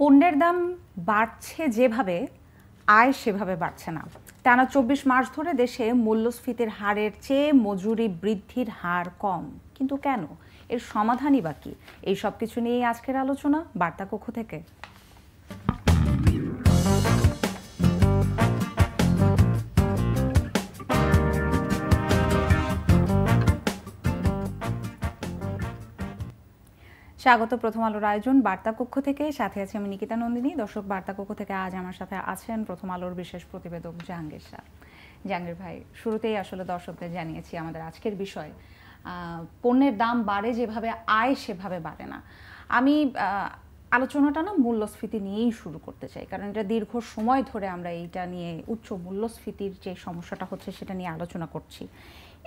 পণ্যের দাম বাড়ছে যেভাবে, আয় সেভাবে বাড়ছে না। টানা ২৪ মাস ধরে দেশে মূল্যস্ফীতির হারের চেয়ে মজুরি বৃদ্ধির হার কম। কিন্তু কেন? এর সমাধানই বা কি? এই সব কিছু নিয়েই আজকের আলোচনা বার্তা কক্ষ থেকে। স্বাগত প্রথম আলোর আয়োজন বার্তা কক্ষ থেকে। সাথে আছি আমি নিকিতা নন্দিনী। দর্শক, বার্তা কক্ষ থেকে আজ আমার সাথে আছেন প্রথম আলোর বিশেষ প্রতিবেদক জাহাঙ্গীর শাহ। জাহাঙ্গীর ভাই, শুরুতেই আসলে দর্শকদের জানিয়েছি আমাদের আজকের বিষয় পণ্যের দাম বাড়ে যেভাবে, আয় সেভাবে বাড়ে না। আমি আলোচনাটা মূল্যস্ফীতি নিয়েই শুরু করতে চাই, কারণ এটা দীর্ঘ সময় ধরে আমরা এইটা নিয়ে, উচ্চ মূল্যস্ফীতির যে সমস্যাটা হচ্ছে সেটা নিয়ে আলোচনা করছি।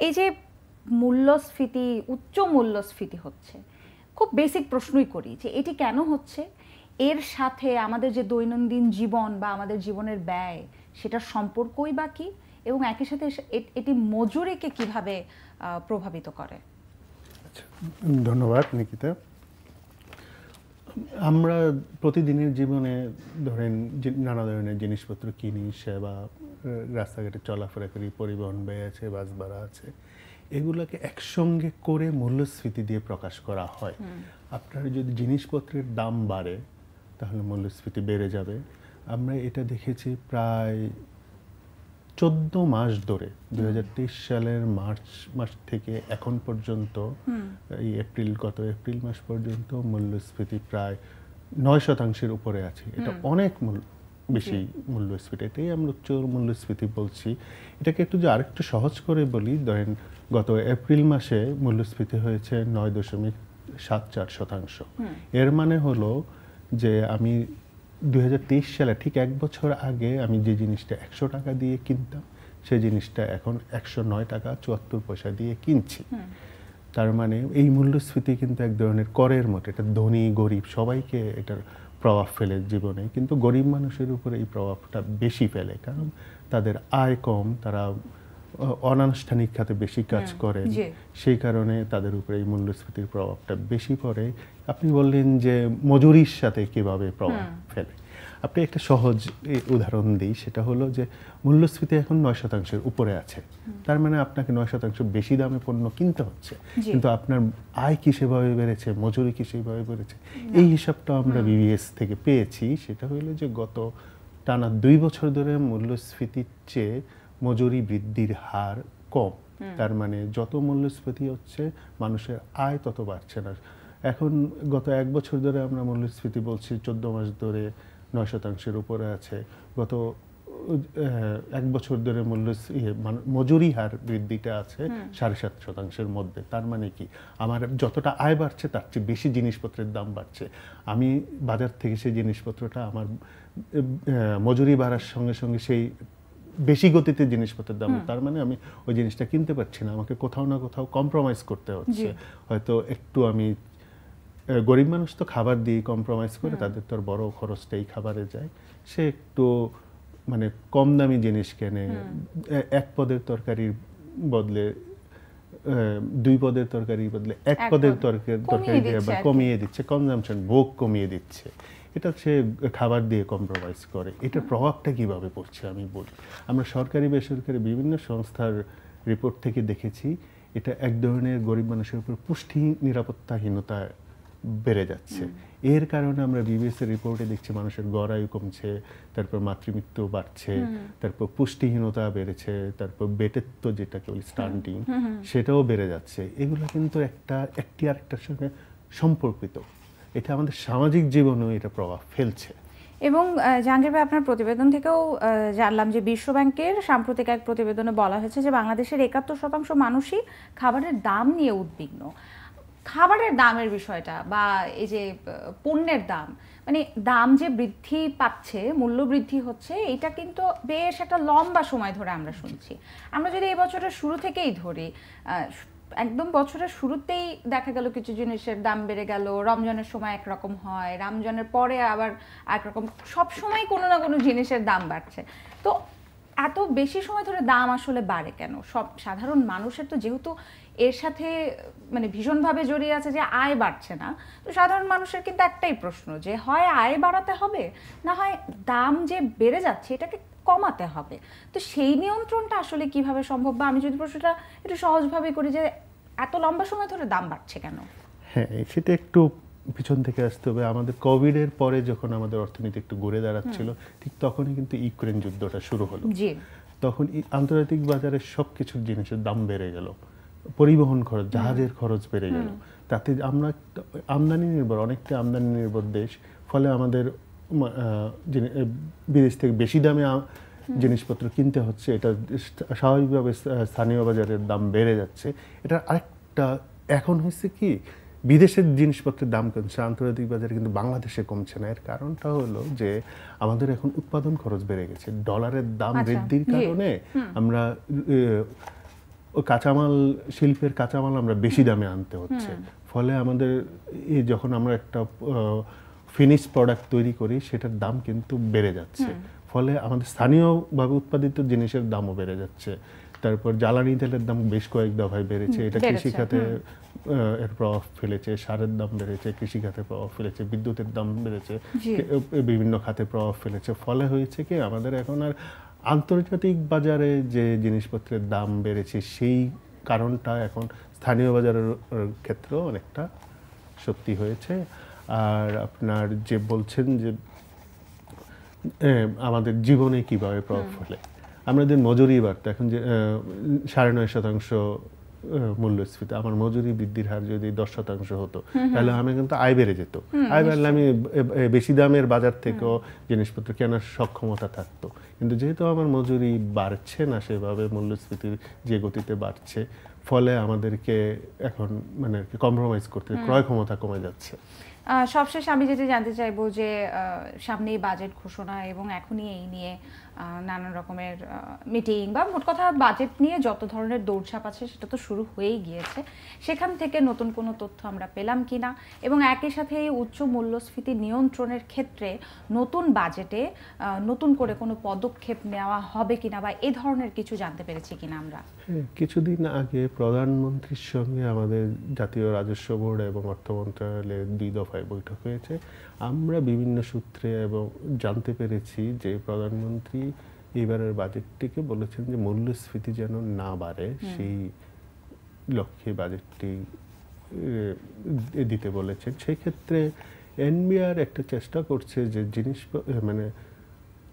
এই যে মূল্যস্ফীতি, উচ্চ মূল্যস্ফীতি হচ্ছে, খুব বেসিক প্রশ্নই করি যে এটি কেন হচ্ছে, এর সাথে আমাদের যে দৈনন্দিন জীবন বা আমাদের জীবনের ব্যয়, সেটার সম্পর্কই বা কি, এবং একই সাথে এটি মজুরিকে কিভাবে প্রভাবিত করে। ধন্যবাদ নিকিতা। আমরা প্রতিদিনের জীবনে ধরেন নানা ধরনের জিনিসপত্র কিনি, সেবা, রাস্তাঘাটে চলাফেরা করি, পরিবহন ব্যয় আছে, বাস ভাড়া আছে, এগুলোকে একসঙ্গে করে মূল্যস্ফীতি দিয়ে প্রকাশ করা হয়। আপনার যদি জিনিসপত্রের দাম বাড়ে তাহলে মূল্যস্ফীতি বেড়ে যাবে। আমরা এটা দেখেছি প্রায় 14 মাস ধরে, 2023 সালের মার্চ মাস থেকে এখন পর্যন্ত, এই গত এপ্রিল মাস পর্যন্ত মূল্যস্ফীতি প্রায় 9% উপরে আছে। এটা অনেক বেশি মূল্যস্ফীতি, এটাই আমরা উচ্চ মূল্যস্ফীতি বলছি। এটাকে একটু যে আরেকটু সহজ করে বলি, ধরেন গত এপ্রিল মাসে মূল্যস্ফীতি হয়েছে 9.74%। এর মানে হলো যে আমি 2023 সালে ঠিক এক বছর আগে আমি যে জিনিসটা 100 টাকা দিয়ে কিনতাম, সেই জিনিসটা এখন 109 টাকা 74 পয়সা দিয়ে কিনছি। তার মানে এই মূল্যস্ফীতি কিন্তু এক ধরনের করের মতো, এটা ধনী গরিব সবাইকে এটার প্রভাব ফেলে জীবনে, কিন্তু গরিব মানুষের উপরে এই প্রভাবটা বেশি ফেলে, কারণ তাদের আয় কম, তারা অনানুষ্ঠানিক খাতে বেশি কাজ করেন, সেই কারণে তাদের উপরে এই মূল্যস্ফীতির প্রভাবটা বেশি পড়ে। আপনি বললেন যে মজুরির সাথে কিভাবে প্রভাব ফেলে, আপনি একটা সহজ উদাহরণ দিই, সেটা হলো যে মূল্যস্ফীতি এখন 9%-এর উপরে আছে, তার মানে আপনাকে 9% বেশি দামে পণ্য কিনতে হচ্ছে, কিন্তু আপনার আয় কি সেভাবে বেড়েছে, মজুরি কি সেভাবে বেড়েছে? এই হিসাবটা আমরা বিবিএস থেকে পেয়েছি। সেটা হলো যে গত টানা 2 বছর ধরে মূল্যস্ফীতির চেয়ে মজুরি বৃদ্ধির হার কম। তার মানে যত মূল্যস্ফীতি হচ্ছে মানুষের আয় তত বাড়ছে না। এখন গত 1 বছর ধরে আমরা মূল্যস্ফীতি বলছি, 14 মাস ধরে 9%-এর উপরে আছে। গত 1 বছর ধরে মজুরি হার বৃদ্ধিটা আছে 7.5%-এর মধ্যে। তার মানে কি, আমার যতটা আয় বাড়ছে তার চেয়ে বেশি জিনিসপত্রের দাম বাড়ছে। আমি বাজার থেকে সেই জিনিসপত্রটা, আমার মজুরি বাড়ার সঙ্গে সঙ্গে সেই বেশি গতিতে জিনিসপত্রের দাম, তার মানে আমি ওই জিনিসটা কিনতে পারছি না, আমাকে কোথাও না কোথাও কম্প্রোমাইজ করতে হচ্ছে। হয়তো একটু আমি, গরিব মানুষ তো খাবার দিয়ে কম্প্রোমাইজ করে, তাদের তো আর বড় খরচটা এই খাবারে যায়, সে একটু মানে কম দামি জিনিস কেনে, 1 পদের তরকারির বদলে 2 পদের তরকারির বদলে 1 পদের তরকারি দিয়ে আবার কমিয়ে দিচ্ছে, কনজাম্পশন, ভোগ কমিয়ে দিচ্ছে। এটা সে খাবার দিয়ে কম্প্রোমাইজ করে। এটার প্রভাবটা কিভাবে পড়ছে আমি বলি। আমরা সরকারি বেসরকারি বিভিন্ন সংস্থার রিপোর্ট থেকে দেখেছি, এটা এক ধরনের গরিব মানুষের উপর পুষ্টি নিরাপত্তাহীনতা বেড়ে যাচ্ছে। এর কারণে আমরা বিবিএস এর রিপোর্টে দেখছি মানুষের গড় আয়ু কমছে, তারপর মাতৃমৃত্যু বাড়ছে, তারপর পুষ্টিহীনতা বেড়েছে, তারপর বেটেত্ব যেটাকে বলি স্টান্টিং, সেটাও বেড়ে যাচ্ছে। এগুলো কিন্তু একটি আরেকটার সঙ্গে সম্পর্কিত। এটা আমাদের সামাজিক জীবনেও এটা প্রভাব ফেলছে। এবং জাহাঙ্গীর ভাই, আপনার প্রতিবেদন থেকেও জানলাম যে বিশ্বব্যাংকের সাম্প্রতিক এক প্রতিবেদনে বলা হয়েছে যে বাংলাদেশের 71% মানুষই খাবারের দাম নিয়ে উদ্বিগ্ন। খাবারের দামের বিষয়টা বা এই যে পণ্যের দাম, মানে দাম যে বৃদ্ধি পাচ্ছে, মূল্য বৃদ্ধি হচ্ছে, এটা কিন্তু বেশ একটা লম্বা সময় ধরে আমরা শুনছি। আমরা যদি এই বছরের শুরু থেকেই ধরি, একদম বছরের শুরুতেই দেখা গেল কিছু জিনিসের দাম বেড়ে গেল, রমজানের সময় একরকম হয়, রমজানের পরে আবার একরকম, সব সময় কোনো না কোনো জিনিসের দাম বাড়ছে। তো এত বেশি সময় ধরে দাম আসলে বাড়ে কেন? সব সাধারণ মানুষের তো যেহেতু এর সাথে মানে ভীষণভাবে জড়িয়ে আছে যে আয় বাড়ছে না। তো সাধারণ মানুষের কিন্তু একটাই প্রশ্ন যে হয় আয় বাড়াতে হবে, না হয় দাম যে বেড়ে যাচ্ছে এটাকে কমাতে হবে। তো সেই নিয়ন্ত্রণটা আসলে কিভাবে সম্ভব, বা আমি যদি প্রশ্নটা একটু সহজভাবে করি যে এত লম্বা সময় ধরে দাম বাড়ছে কেন? হ্যাঁ, সেটা একটু পিছন থেকে আসতে হবে। আমাদের কোভিডের পরে যখন আমাদের অর্থনীতি একটু ঘুরে দাঁড়াচ্ছিল, ঠিক তখনই কিন্তু ইউক্রেন যুদ্ধটা শুরু হলো। জি। তখন আন্তর্জাতিক বাজারে সব কিছুর জিনিসের দাম বেড়ে গেল, পরিবহন খরচ, জাহাজের খরচ বেড়ে গেল। তাতে আমরা আমদানি নির্ভর, অনেকটা আমদানি নির্ভর দেশ, ফলে আমাদের বিদেশ থেকে বেশি দামে জিনিসপত্র কিনতে হচ্ছে। এটা স্বাভাবিকভাবে স্থানীয় বাজারের দাম বেড়ে যাচ্ছে। এটা আরেকটা এখন হয়েছে কি, বিদেশের জিনিসপত্রের দাম কমছে, আন্তর্জাতিক বাজারে কিন্তু বাংলাদেশে কমছে না। এর কারণটা হলো যে আমাদের এখন উৎপাদন খরচ বেড়ে গেছে, ডলারের দাম বৃদ্ধির কারণে আমরা কাঁচামাল, শিল্পের কাঁচামাল আমরা বেশি দামে আনতে হচ্ছে। ফলে আমাদের যখন আমরা একটা ফিনিশ প্রোডাক্ট তৈরি করি সেটার দাম কিন্তু বেড়ে যাচ্ছে। ফলে আমাদের স্থানীয়ভাবে উৎপাদিত জিনিসের দামও বেড়ে যাচ্ছে। তারপর জ্বালানি তেলের দাম বেশ কয়েক দফায় বেড়েছে। এটা কৃষিখাতে এর প্রভাব ফেলেছে, সারের দাম বেড়েছে, কৃষিখাতে প্রভাব ফেলেছে, বিদ্যুতের দাম বেড়েছে, বিভিন্ন খাতে প্রভাব ফেলেছে। ফলে হয়েছে কি, আমাদের এখন আর আন্তর্জাতিক বাজারে যে জিনিসপত্রের দাম বেড়েছে সেই কারণটা এখন স্থানীয় বাজারের ক্ষেত্রেও অনেকটা সত্যি হয়েছে। আর আপনার যে বলছেন যে আমাদের জীবনে কিভাবে প্রভাব ফেলে, আমাদের মজুরি বাড়তো, এখন যে 9.5% মূল্যস্ফীতি, আমার মজুরি বৃদ্ধির হার যদি 10% হতো তাহলে আমি কিন্তু আয় বেড়ে যেত। আয় বাড়লে আমি বেশি দামের বাজার থেকেও জিনিসপত্র কেনার সক্ষমতা থাকতো। কিন্তু যেহেতু আমার মজুরি বাড়ছে না সেভাবে, মূল্যস্ফীতির যে গতিতে বাড়ছে, ফলে আমাদেরকে এখন মানে কম্প্রোমাইজ করতে, ক্রয় ক্ষমতা কমে যাচ্ছে। সবশেষ আমি যেটা জানতে চাইবো যে সামনেই বাজেট ঘোষণা এবং এখনই এই নিয়ে নানান রকমের মিটিং বা মোট কথা বাজেট নিয়ে যত ধরনের দৌড়ঝাঁপ আছে সেটা তো শুরু হয়েই গিয়েছে। সেখান থেকে নতুন কোনো তথ্য আমরা পেলাম কিনা, এবং একই সাথে এই উচ্চ মূল্যস্ফীতি নিয়ন্ত্রণের ক্ষেত্রে নতুন বাজেটে নতুন করে কোনো পদক্ষেপ নেওয়া হবে কিনা, বা এই ধরনের কিছু জানতে পেরেছি কিনা আমরা? কিছুদিন আগে প্রধানমন্ত্রীর সঙ্গে আমাদের জাতীয় রাজস্ব বোর্ড এবং অর্থ মন্ত্রণালয়ের 2 দফায় বৈঠক হয়েছে। আমরা বিভিন্ন সূত্রে এবং জানতে পেরেছি যে প্রধানমন্ত্রী এবারের বাজেটটিকে বলেছেন যে মূল্যস্ফীতি যেন না বাড়ে, সেই লক্ষ্যে বাজেটটি দিতে বলেছেন। সেই ক্ষেত্রে এনবিআর একটা চেষ্টা করছে যে জিনিস মানে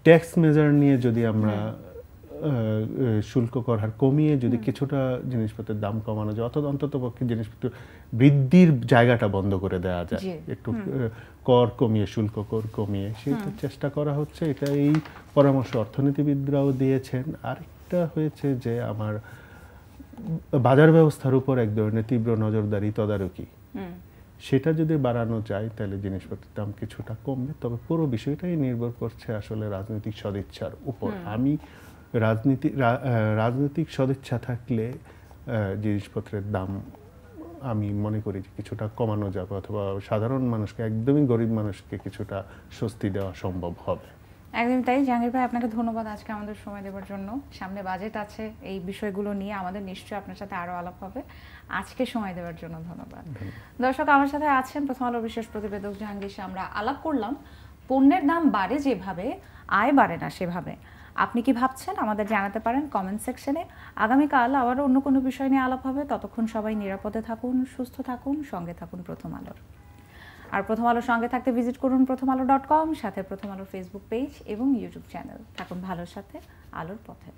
ট্যাক্স মেজার নিয়ে যদি আমরা শুল্ক কর হার কমিয়ে যদি কিছুটা জিনিসপত্রের দাম কমানো যায়, অথবা অন্তত পক্ষে জিনিসপত্র বৃদ্ধির জায়গাটা বন্ধ করে দেওয়া যায়, একটু কর কমিয়ে, শুল্ক কর কমিয়ে, সেটা চেষ্টা করা হচ্ছে। এটা এই পরামর্শ অর্থনীতিবিদরাও দিয়েছেন। আরেকটা হয়েছে যে আমার বাজার ব্যবস্থার উপর এক ধরনের তীব্র নজরদারি, তদারকি, সেটা যদি বাড়ানো যায় তাহলে জিনিসপত্রের দাম কিছুটা কমবে। তবে পুরো বিষয়টাই নির্ভর করছে আসলে রাজনৈতিক সদিচ্ছার উপর। আমি রাজনৈতিক সদিচ্ছা থাকলে জিনিসপত্রের দাম আমি মনে করি যে কিছুটা কমানো যাবে, অথবা সাধারণ মানুষকে, একদমই গরিব মানুষকে কিছুটা স্বস্তি দেওয়া সম্ভব হবে। একদমই তাই। জাহাঙ্গীর ভাই, আপনাকে ধন্যবাদ আজকে আমাদের সময় দেওয়ার জন্য। সামনে বাজেট আছে, এই বিষয়গুলো নিয়ে আমাদের নিশ্চয়ই আপনার সাথে আরও আলাপ হবে। আজকে সময় দেওয়ার জন্য ধন্যবাদ। দর্শক, আমার সাথে আছেন প্রথম আলোর বিশেষ প্রতিবেদক জাহাঙ্গীর। আমরা আলাপ করলাম পণ্যের দাম বাড়ে যেভাবে, আয় বাড়ে না সেভাবে। আপনি কি ভাবছেন আমাদের জানাতে পারেন কমেন্ট সেকশনে। আগামীকাল আবার অন্য কোনো বিষয় নিয়ে আলাপ হবে। ততক্ষণ সবাই নিরাপদে থাকুন, সুস্থ থাকুন, সঙ্গে থাকুন প্রথম আলোর। আর প্রথম আলোর সঙ্গে থাকতে ভিজিট করুন prothomalo.com, সাথে প্রথম আলোর ফেসবুক পেজ এবং ইউটিউব চ্যানেল। থাকুন ভালোর সাথে, আলোর পথে।